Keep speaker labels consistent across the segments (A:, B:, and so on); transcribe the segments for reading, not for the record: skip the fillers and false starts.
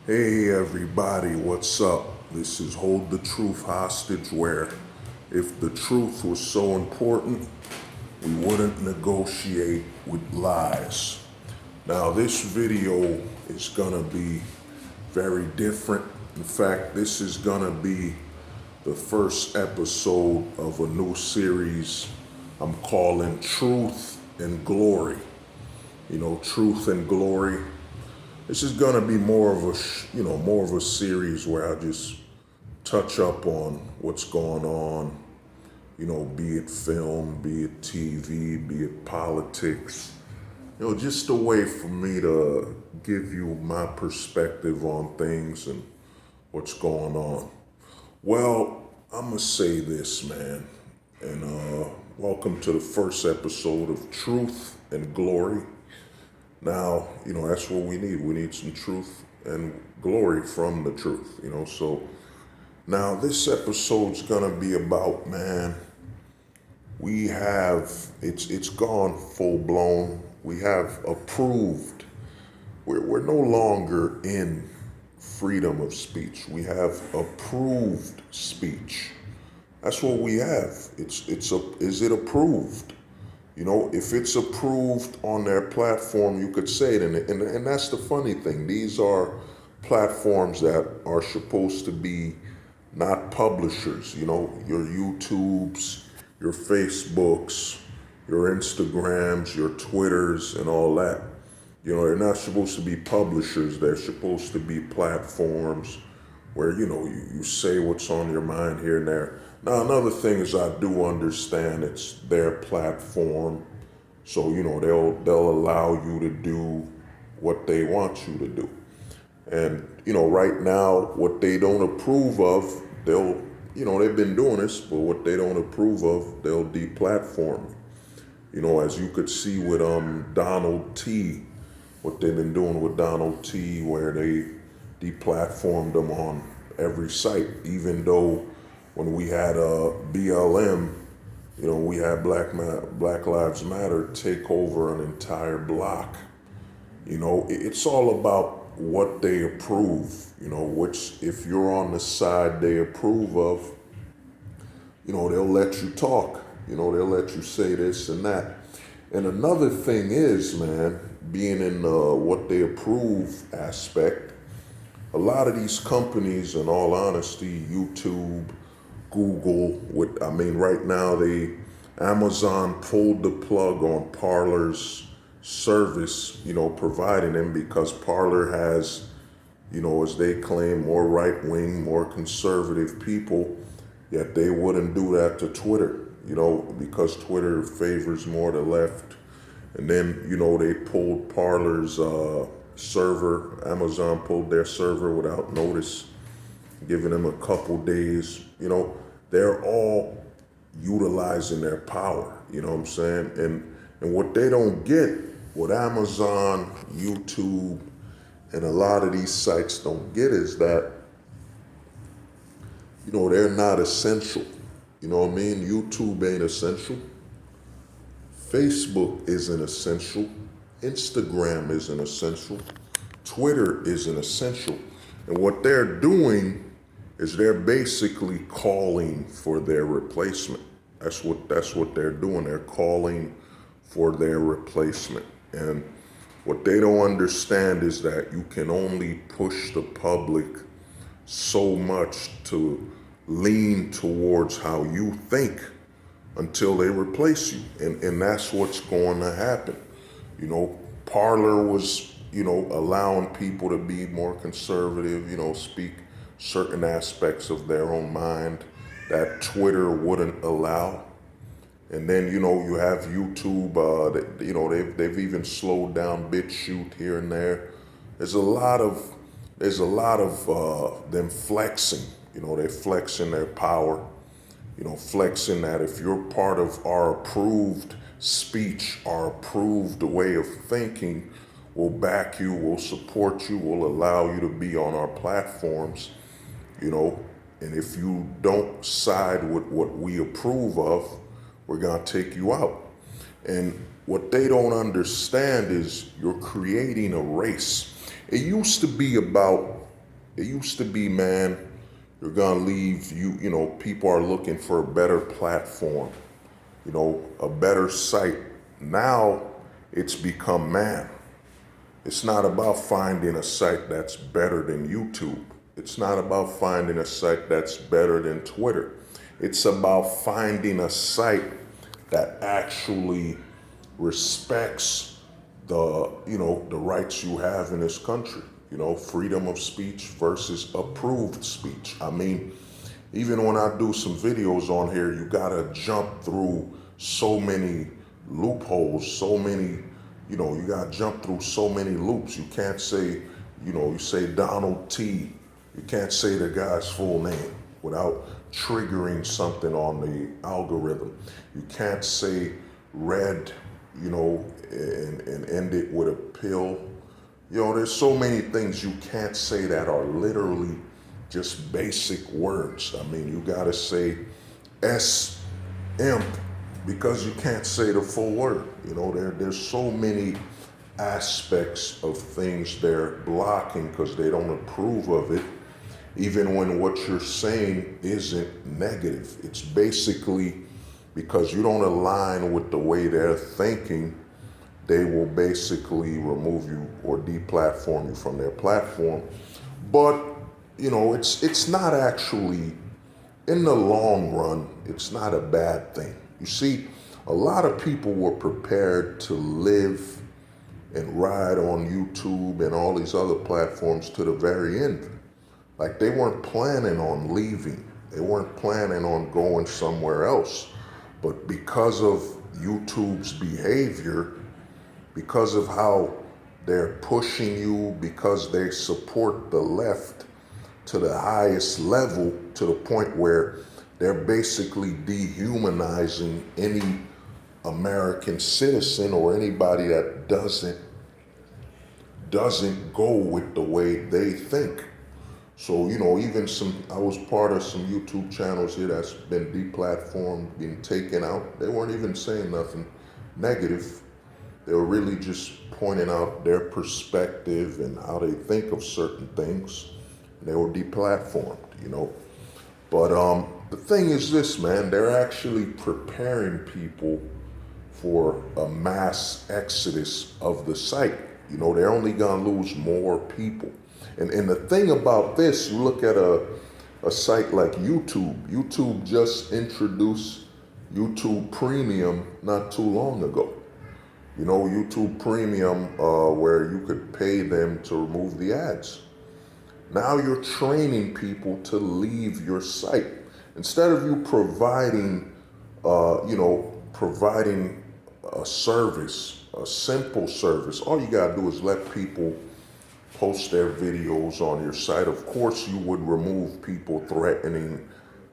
A: Hey everybody, what's up? This is Hold the Truth Hostage, where if the truth was so important, we wouldn't negotiate with lies. Now, this video is gonna be very different. In fact, this is gonna be the first episode of a new series I'm calling Truth and Glory. Truth and Glory. This is gonna be more of more of a series where I just touch up on what's going on, be it film, be it TV, be it politics. Just a way for me to give you my perspective on things and what's going on. Well, I'm gonna say this, man, and welcome to the first episode of Truth and Glory. Now, that's what we need. We need some truth and glory from the truth, So now this episode's gonna be about, man, it's gone full blown. We have approved. We're no longer in freedom of speech. We have approved speech. That's what we have. Is it approved? If it's approved on their platform, you could say it. And that's the funny thing. These are platforms that are supposed to be not publishers. Your YouTubes, your Facebooks, your Instagrams, your Twitters, and all that. They're not supposed to be publishers. They're supposed to be platforms where, you say what's on your mind here and there. Now, another thing is I do understand it's their platform. So, they'll allow you to do what they want you to do. And, right now, what they don't approve of, they've been doing this, but what they don't approve of, they'll deplatform. As you could see with Donald T, what they've been doing with Donald T, where they deplatformed him on every site, even though when we had BLM, we had Black Lives Matter take over an entire block. It's all about what they approve, which if you're on the side they approve of, they'll let you talk, they'll let you say this and that. And another thing is, man, being in what they approve aspect, a lot of these companies, in all honesty, YouTube, Google, right now Amazon pulled the plug on Parler's service, providing them because Parler has, as they claim, more right-wing, more conservative people, yet they wouldn't do that to Twitter, because Twitter favors more the left. And then, they pulled Parler's server. Amazon pulled their server without notice, giving them a couple days. They're all utilizing their power, you know what I'm saying? And what they don't get, what Amazon, YouTube, and a lot of these sites don't get is that, they're not essential. You know what I mean? YouTube ain't essential. Facebook isn't essential. Instagram isn't essential. Twitter isn't essential. And what they're doing is they're basically calling for their replacement. That's what they're doing. They're calling for their replacement. And what they don't understand is that you can only push the public so much to lean towards how you think until they replace you. And that's what's going to happen. Parler was, allowing people to be more conservative, speak certain aspects of their own mind that Twitter wouldn't allow. And then, you have YouTube, they've even slowed down BitChute here and there. There's a lot of them flexing, they're flexing their power, flexing that if you're part of our approved speech, our approved way of thinking, we'll back you, we'll support you, we'll allow you to be on our platforms, and if you don't side with what we approve of, we're gonna take you out. And what they don't understand is you're creating a race. It used to be about It used to be, man, you're gonna leave, you know, people are looking for a better platform, you know, a better site. Now it's become, man, it's not about finding a site that's better than YouTube. It's not about finding a site that's better than Twitter. It's about finding a site that actually respects the, you know, the rights you have in this country. You know, freedom of speech versus approved speech. I mean, even when I do some videos on here, you gotta jump through so many loopholes, so many, you know, you gotta jump through so many loops. You can't say, you know, you say Donald T. You can't say the guy's full name without triggering something on the algorithm. You can't say red, you know, and end it with a pill. You know, there's so many things you can't say that are literally just basic words. I mean, you gotta say imp because you can't say the full word. You know, there's so many aspects of things they're blocking because they don't approve of it, even when what you're saying isn't negative. It's basically because you don't align with the way they're thinking, they will basically remove you or deplatform you from their platform. But you know, it's not actually, in the long run, it's not a bad thing. You see, a lot of people were prepared to live and ride on YouTube and all these other platforms to the very end. Like they weren't planning on leaving. They weren't planning on going somewhere else. But because of YouTube's behavior, because of how they're pushing you, because they support the left to the highest level, to the point where they're basically dehumanizing any American citizen or anybody that doesn't go with the way they think. So, you know, even I was part of some YouTube channels here that's been deplatformed, been taken out. They weren't even saying nothing negative. They were really just pointing out their perspective and how they think of certain things. And they were deplatformed, you know. But the thing is this, man, they're actually preparing people for a mass exodus of the site. You know, they're only gonna lose more people. And the thing about this, you look at a site like YouTube. YouTube just introduced YouTube Premium not too long ago. You know, YouTube Premium, where you could pay them to remove the ads. Now you're training people to leave your site. Instead of you providing, providing a service, a simple service, all you gotta do is let people post their videos on your site. Of course, you would remove people threatening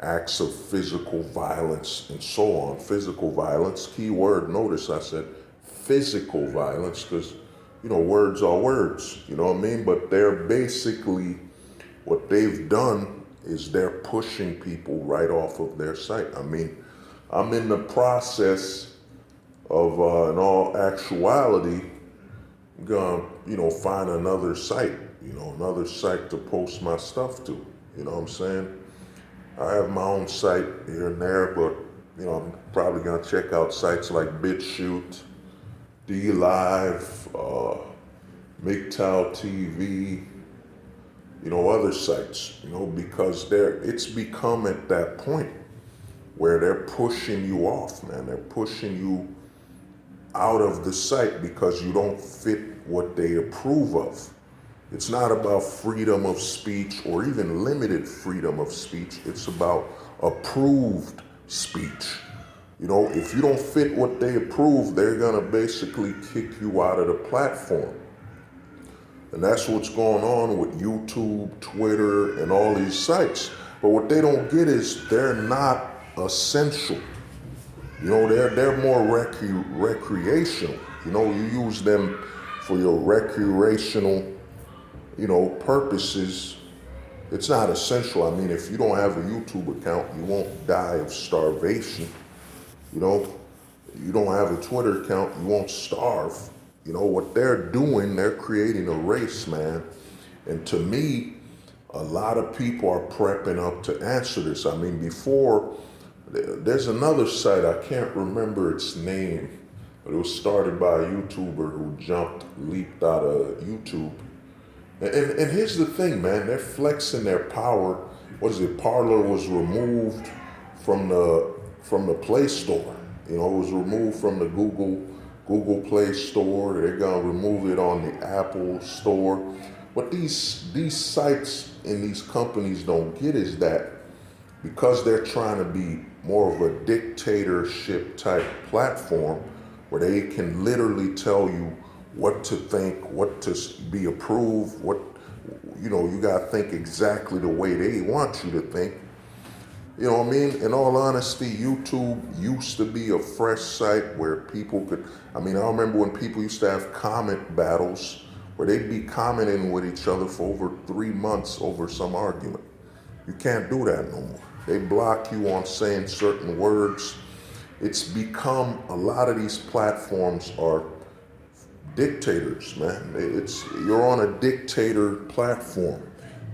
A: acts of physical violence and so on. Physical violence, keyword, notice I said physical violence because, you know, words are words, you know what I mean? But they're basically, what they've done is they're pushing people right off of their site. I mean, I'm in the process of, in all actuality, gonna, you know, find another site, you know, another site to post my stuff to, you know what I'm saying? I have my own site here and there, but, you know, I'm probably gonna check out sites like BitChute, DLive, MGTOW TV, you know, other sites, you know, because it's become at that point where they're pushing you off, man. They're pushing you out of the site because you don't fit what they approve of. It's not about freedom of speech or even limited freedom of speech. It's about approved speech. You know, if you don't fit what they approve, they're gonna basically kick you out of the platform. And that's what's going on with YouTube, Twitter, and all these sites. But what they don't get is they're not essential. You know, they're more recreational. You know, you use them for your recreational, you know, purposes. It's not essential. I mean, if you don't have a YouTube account, you won't die of starvation. You know, you don't have a Twitter account, you won't starve. You know, what they're doing, they're creating a race, man. And to me, a lot of people are prepping up to answer this. I mean, before, there's another site, I can't remember its name, but it was started by a YouTuber who leaped out of YouTube. And here's the thing, man, they're flexing their power. What is it? Parler was removed from the Play Store. You know, it was removed from the Google Play Store. They're gonna remove it on the Apple Store. What these sites and these companies don't get is that because they're trying to be more of a dictatorship type platform where they can literally tell you what to think, what to be approved, what, you know, you gotta think exactly the way they want you to think. You know what I mean? In all honesty, YouTube used to be a fresh site where people could, I mean, I remember when people used to have comment battles where they'd be commenting with each other for over 3 months over some argument. You can't do that no more. They block you on saying certain words. It's become, a lot of these platforms are dictators, man. You're on a dictator platform.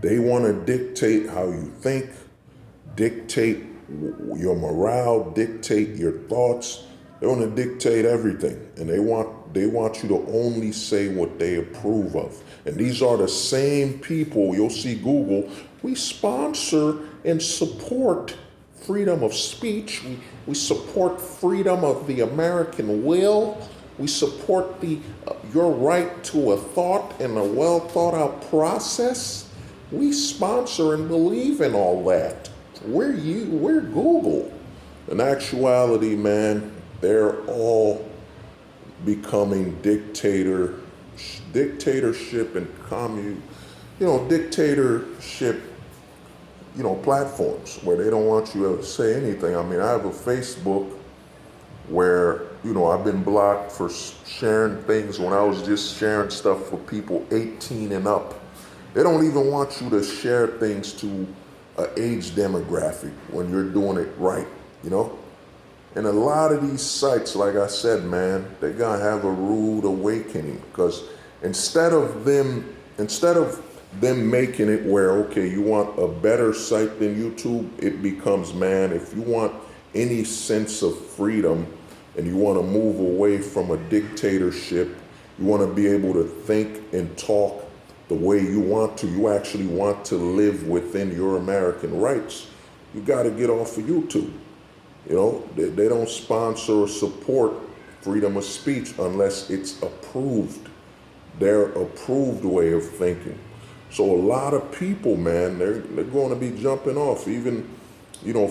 A: They want to dictate how you think, dictate your morale, dictate your thoughts. They want to dictate everything, and they want you to only say what they approve of. And these are the same people, you'll see Google, we sponsor and support freedom of speech. We support freedom of the American will. We support your right to a thought and a well thought out process. We sponsor and believe in all that. We're Google. In actuality, man, they're all becoming dictatorship and dictatorship, platforms where they don't want you to say anything. I mean, I have a Facebook where, I've been blocked for sharing things when I was just sharing stuff for people 18 and up. They don't even want you to share things to an age demographic when you're doing it right, And a lot of these sites, like I said, man, they're gonna have a rude awakening because instead of them making it where, okay, you want a better site than YouTube, it becomes, man, if you want any sense of freedom and you want to move away from a dictatorship, you want to be able to think and talk the way you want to, you actually want to live within your American rights, you got to get off of YouTube. They don't sponsor or support freedom of speech unless it's approved, their approved way of thinking. So a lot of people, man, they're going to be jumping off. Even,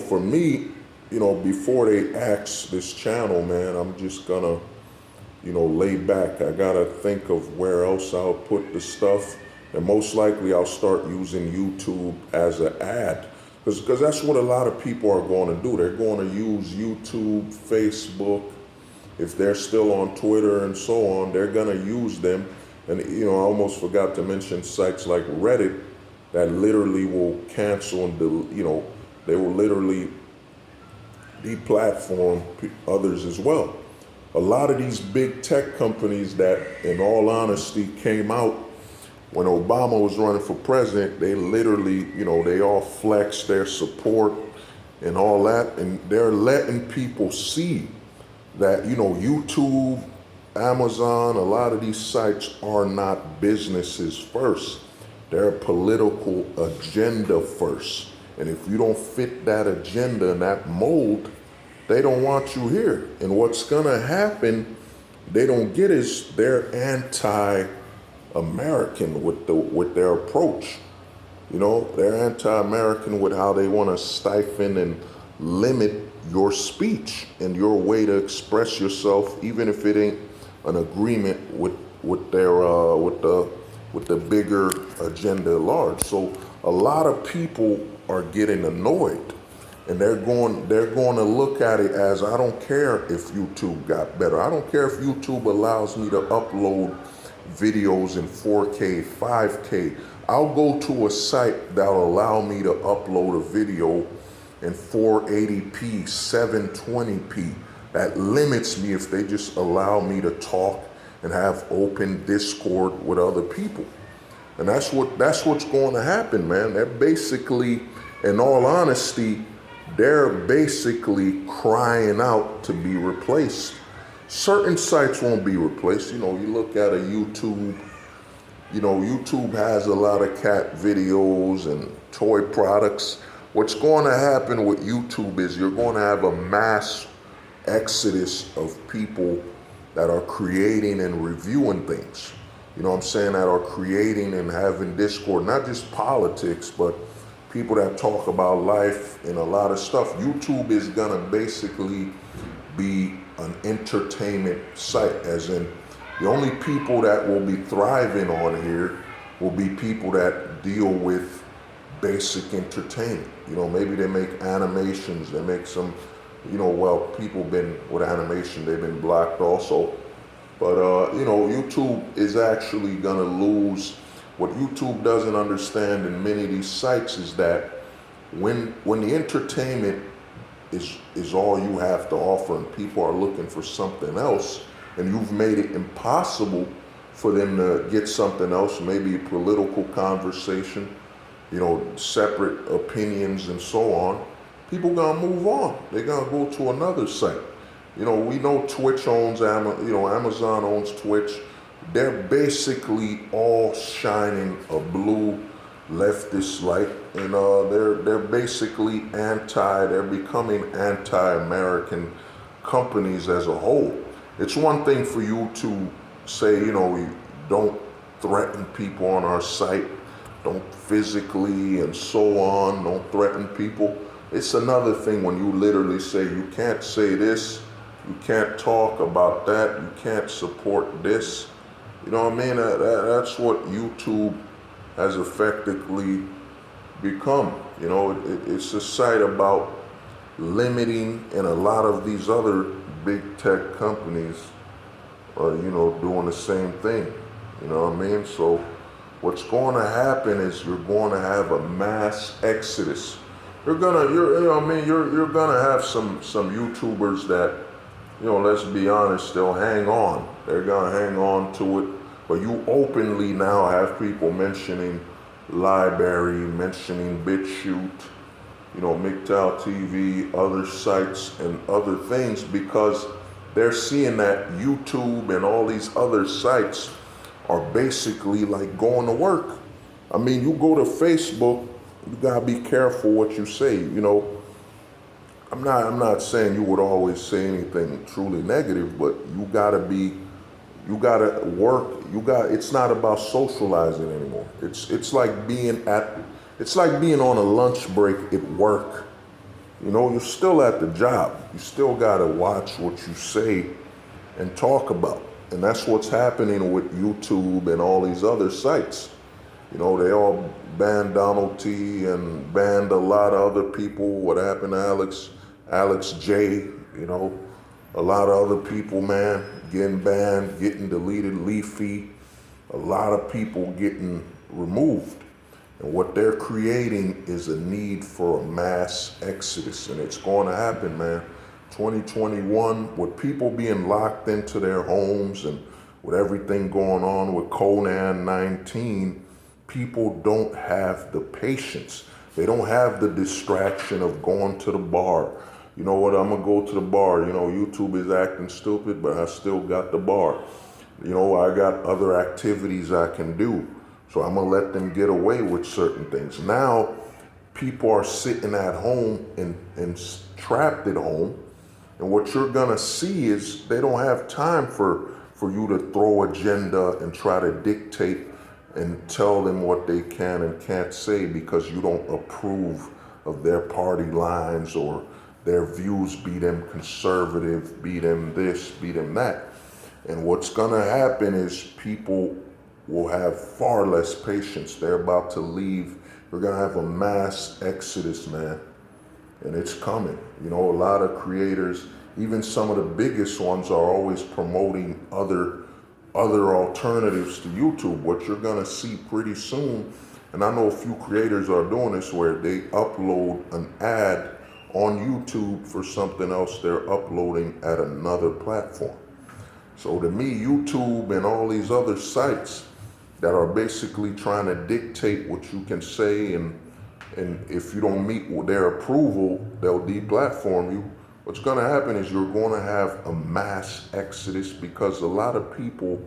A: for me, before they axe this channel, man, I'm just gonna, lay back. I gotta think of where else I'll put the stuff. And most likely I'll start using YouTube as an ad. Because that's what a lot of people are going to do. They're going to use YouTube, Facebook. If they're still on Twitter and so on, they're going to use them. And, I almost forgot to mention sites like Reddit that literally will cancel and, they will literally deplatform others as well. A lot of these big tech companies that, in all honesty, came out when Obama was running for president, they literally, they all flexed their support and all that. And they're letting people see that, YouTube, Amazon, a lot of these sites are not businesses first. They're a political agenda first. And if you don't fit that agenda and that mold, they don't want you here. And what's gonna happen, they don't get is they're anti-American with their approach. They're anti-American with how they want to stifle and limit your speech and your way to express yourself, even if it ain't an agreement with the bigger agenda at large. So a lot of people are getting annoyed, and they're going to look at it as, I don't care if YouTube got better. I don't care if YouTube allows me to upload videos in 4K, 5K. I'll go to a site that'll allow me to upload a video in 480p, 720p. That limits me if they just allow me to talk and have open Discord with other people. And that's what's going to happen, man. They're basically, in all honesty, they're basically crying out to be replaced. Certain sites won't be replaced. You look at a YouTube. YouTube has a lot of cat videos and toy products. What's going to happen with YouTube is you're going to have a mass exodus of people that are creating and reviewing things. You know what I'm saying? That are creating and having discord, not just politics, but people that talk about life and a lot of stuff. YouTube is gonna basically be an entertainment site, as in the only people that will be thriving on here will be people that deal with basic entertainment. Maybe they make animations, they make some, people been with animation, they've been blocked also. But, YouTube is actually going to lose. What YouTube doesn't understand in many of these sites is that when the entertainment is all you have to offer and people are looking for something else, and you've made it impossible for them to get something else, maybe a political conversation, separate opinions and so on, people gonna move on. They're gonna go to another site. We know Twitch owns, Amazon owns Twitch. They're basically all shining a blue leftist light, and they're basically they're becoming anti-American companies as a whole. It's one thing for you to say, we don't threaten people on our site, don't physically and so on, don't threaten people. It's another thing when you literally say you can't say this, you can't talk about that, you can't support this. You know what I mean? That's what YouTube has effectively become. It's a site about limiting, and a lot of these other big tech companies are, doing the same thing. You know what I mean? So what's going to happen is you're going to have a mass exodus. You're gonna have some YouTubers that, let's be honest, they'll hang on. They're gonna hang on to it. But you openly now have people mentioning Library, mentioning BitChute, MGTOW TV, other sites and other things, because they're seeing that YouTube and all these other sites are basically like going to work. I mean, you go to Facebook, you gotta be careful what you say. I'm not saying you would always say anything truly negative, but you gotta work. It's not about socializing anymore. It's like being on a lunch break at work. You're still at the job. You still gotta watch what you say and talk about. And that's what's happening with YouTube and all these other sites. They all banned Donald T and banned a lot of other people. What happened to Alex J, a lot of other people, man, getting banned, getting deleted, Leafy, a lot of people getting removed. And what they're creating is a need for a mass exodus, and it's going to happen, man. 2021, with people being locked into their homes and with everything going on with Conan-19, people don't have the patience. They don't have the distraction of going to the bar. You know what, I'm gonna go to the bar. YouTube is acting stupid, but I still got the bar. I got other activities I can do. So I'm gonna let them get away with certain things. Now, people are sitting at home and trapped at home. And what you're gonna see is they don't have time for you to throw agenda and try to dictate and tell them what they can and can't say because you don't approve of their party lines or their views, be them conservative, be them this, be them that. And what's gonna happen is people will have far less patience. They're about to leave. We're gonna have a mass exodus, man. And it's coming. A lot of creators, even some of the biggest ones, are always promoting other alternatives to YouTube. What you're gonna see pretty soon, and I know a few creators are doing this, where they upload an ad on YouTube for something else they're uploading at another platform. So to me, YouTube and all these other sites, that are basically trying to dictate what you can say, and if you don't meet with their approval, they'll deplatform you. What's going to happen is you're going to have a mass exodus, because a lot of people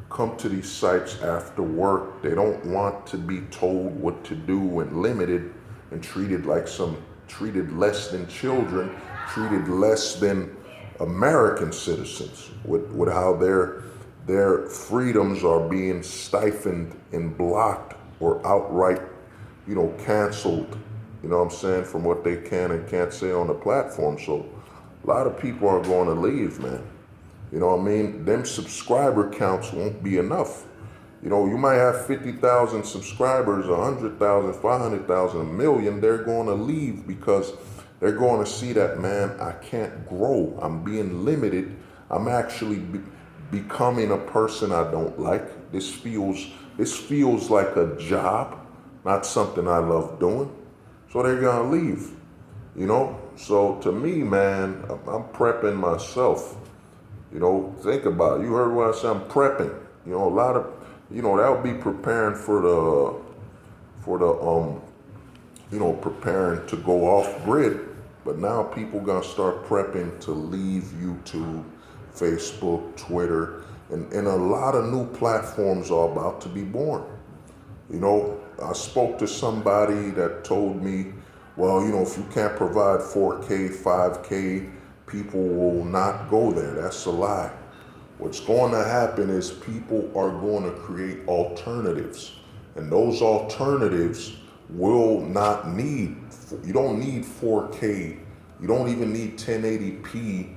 A: come to these sites after work. They don't want to be told what to do and limited and treated less than children, treated less than American citizens, with how their freedoms are being stifled and blocked or outright, canceled, what I'm saying, from what they can and can't say on the platform. So a lot of people are going to leave, man. You know what I mean? Them subscriber counts won't be enough. You might have 50,000 subscribers, 100,000, 500,000, a million. They're going to leave because they're going to see that, man, I can't grow. I'm being limited. I'm actually becoming a person I don't like. This feels like a job, not something I love doing. So they're going to leave, So to me, man, I'm prepping myself. Think about it. You heard what I said, I'm prepping. A lot of, that'll be preparing preparing to go off grid. But now people gonna start prepping to leave YouTube, Facebook, Twitter, and a lot of new platforms are about to be born. I spoke to somebody that told me, well, if you can't provide 4K, 5K, people will not go there. That's a lie. What's going to happen is people are going to create alternatives. And those alternatives will not you don't need 4K. You don't even need 1080p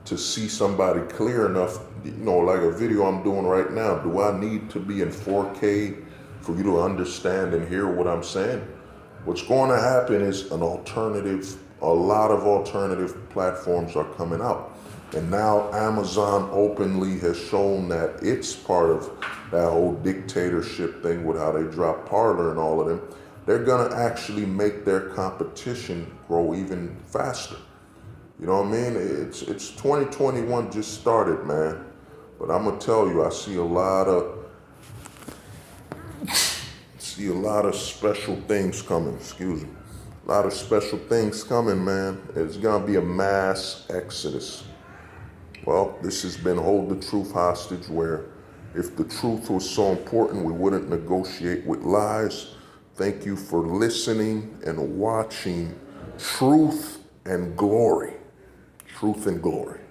A: to see somebody clear enough. Like a video I'm doing right now. Do I need to be in 4K for you to understand and hear what I'm saying? What's going to happen is a lot of alternative platforms are coming out. And now Amazon openly has shown that it's part of that whole dictatorship thing with how they drop Parler and all of them. They're gonna actually make their competition grow even faster. You know what I mean? It's 2021 just started, man. But I'm gonna tell you, I see a lot of special things coming. Excuse me. A lot of special things coming, man. It's gonna be a mass exodus. Well, this has been Hold the Truth Hostage, where if the truth was so important, we wouldn't negotiate with lies. Thank you for listening and watching Truth and Glory. Truth and Glory.